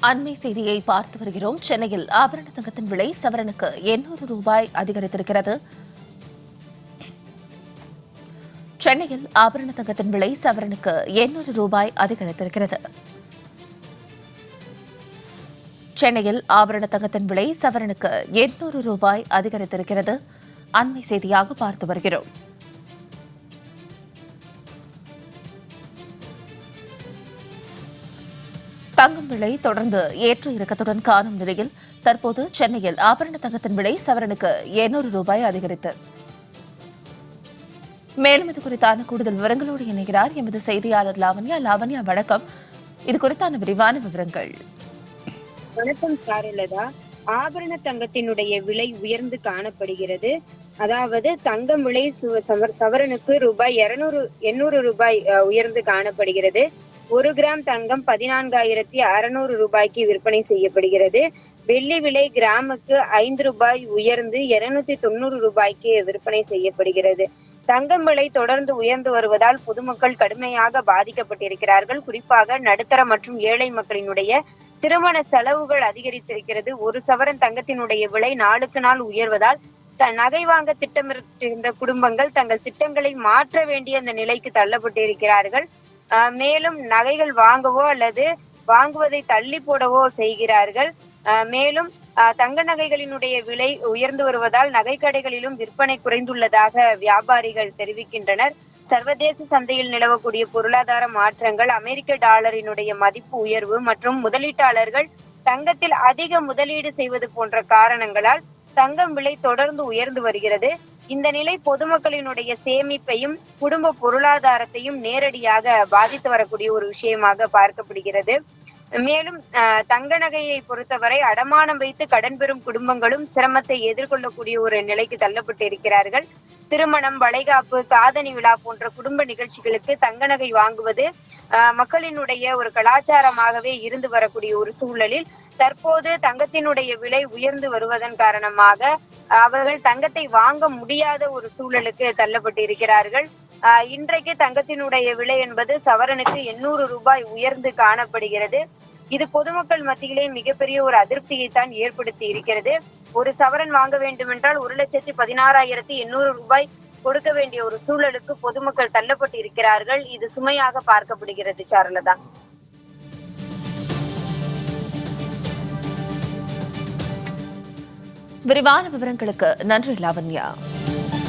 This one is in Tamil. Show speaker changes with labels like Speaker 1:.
Speaker 1: அண்மை செய்தியை பார்த்து வருகிறோம். சென்னையில் ஆபரண தங்கத்தின் விலை சவரனுக்கு 800 ரூபாய் அதிகரித்திருக்கிறது. சென்னையில் ஆபரண தங்கத்தின் விலை சவரனுக்கு 800 ரூபாய் அதிகரித்திருக்கிறது. சென்னையில் ஆபரண தங்கத்தின் விலை சவரனுக்கு 800 ரூபாய் அதிகரித்திருக்கிறது. அண்மை செய்தியாக பார்த்து வருகிறோம். தங்கம் விலை தொடர்ந்து ஏற்ற இறக்கத்துடன் காணும் நிலையில் தற்போது சென்னையில் ஆபரண தங்கத்தின் விலை சவரனுக்கு 800 ரூபாய் அதிகரித்து. மேலும் இது குறித்தான கூடுதல் விவரங்களோடு இணைகிறார் எமது செய்தியாளர் லாவண்யா. லாவண்யா, வணக்கம். இது குறித்தான விரிவான விவரங்கள்.
Speaker 2: வணக்கம் சாருலதா. ஆபரண தங்கத்தினுடைய விலை உயர்ந்து காணப்படுகிறது. அதாவது தங்கம் விலை சவரனுக்கு ரூபாய் 800 ரூபாய் உயர்ந்து காணப்படுகிறது. 1 கிராம் தங்கம் 14,600 ரூபாய்க்கு விற்பனை செய்யப்படுகிறது. வெள்ளி விலை கிராமுக்கு 5 ரூபாய் உயர்ந்து 290 ரூபாய்க்கு விற்பனை செய்யப்படுகிறது. தங்கம் விலை தொடர்ந்து உயர்ந்து வருவதால் பொதுமக்கள் கடுமையாக பாதிக்கப்பட்டிருக்கிறார்கள். குறிப்பாக நடுத்தர மற்றும் ஏழை மக்களினுடைய திருமண செலவுகள் அதிகரித்திருக்கிறது. ஒரு சவரன் தங்கத்தினுடைய விலை நாளுக்கு நாள் உயர்வதால் நகை வாங்க திட்டமிட்டிருந்த குடும்பங்கள் தங்கள் திட்டங்களை மாற்ற வேண்டிய அந்த நிலைக்கு தள்ளப்பட்டிருக்கிறார்கள். மேலும் நகைகள் வாங்கவோ அல்லது வாங்குவதை தள்ளி போடவோ செய்கிறார்கள். மேலும் தங்க நகைகளினுடைய விலை உயர்ந்து வருவதால் நகைக்கடைகளிலும் விற்பனை குறைந்துள்ளதாக வியாபாரிகள் தெரிவிக்கின்றனர். சர்வதேச சந்தையில் நிலவக்கூடிய பொருளாதார மாற்றங்கள், அமெரிக்க டாலரினுடைய மதிப்பு உயர்வு மற்றும் முதலீட்டாளர்கள் தங்கத்தில் அதிக முதலீடு செய்வது போன்ற காரணங்களால் தங்கம் விலை தொடர்ந்து உயர்ந்து வருகிறது. இந்த நிலை பொதுமக்களினுடைய சேமிப்பையும் குடும்ப பொருளாதாரத்தையும் நேரடியாக பாதித்து வரக்கூடிய ஒரு விஷயமாக பார்க்கப்படுகிறது. மேலும் தங்க நகையை பொறுத்தவரை அடமானம் வைத்து கடன் பெறும் குடும்பங்களும் சிரமத்தை எதிர்கொள்ளக்கூடிய ஒரு நிலைக்கு தள்ளப்பட்டு இருக்கிறார்கள். திருமணம், வளைகாப்பு, காதணி விழா போன்ற குடும்ப நிகழ்ச்சிகளுக்கு தங்க நகை வாங்குவது மக்களினுடைய ஒரு கலாச்சாரமாகவே இருந்து வரக்கூடிய ஒரு சூழலில் தற்போது தங்கத்தினுடைய விலை உயர்ந்து வருவதன் காரணமாக அவர்கள் தங்கத்தை வாங்க முடியாத ஒரு சூழலுக்கு தள்ளப்பட்டு இருக்கிறார்கள். இன்றைக்கு தங்கத்தினுடைய விலை என்பது சவரனுக்கு 800 ரூபாய் உயர்ந்து காணப்படுகிறது. இது பொதுமக்கள் மத்தியிலே மிகப்பெரிய ஒரு அதிருப்தியை தான் ஏற்படுத்தி இருக்கிறது. ஒரு சவரன் வாங்க வேண்டும் என்றால் 1,16,800 ரூபாய் கொடுக்க வேண்டிய ஒரு சூழலுக்கு பொதுமக்கள் தள்ளப்பட்டு இருக்கிறார்கள். இது சுமையாக பார்க்கப்படுகிறது. சாருலதா,
Speaker 1: விரிவான விவரங்களுக்கு நன்றி லாவண்யா.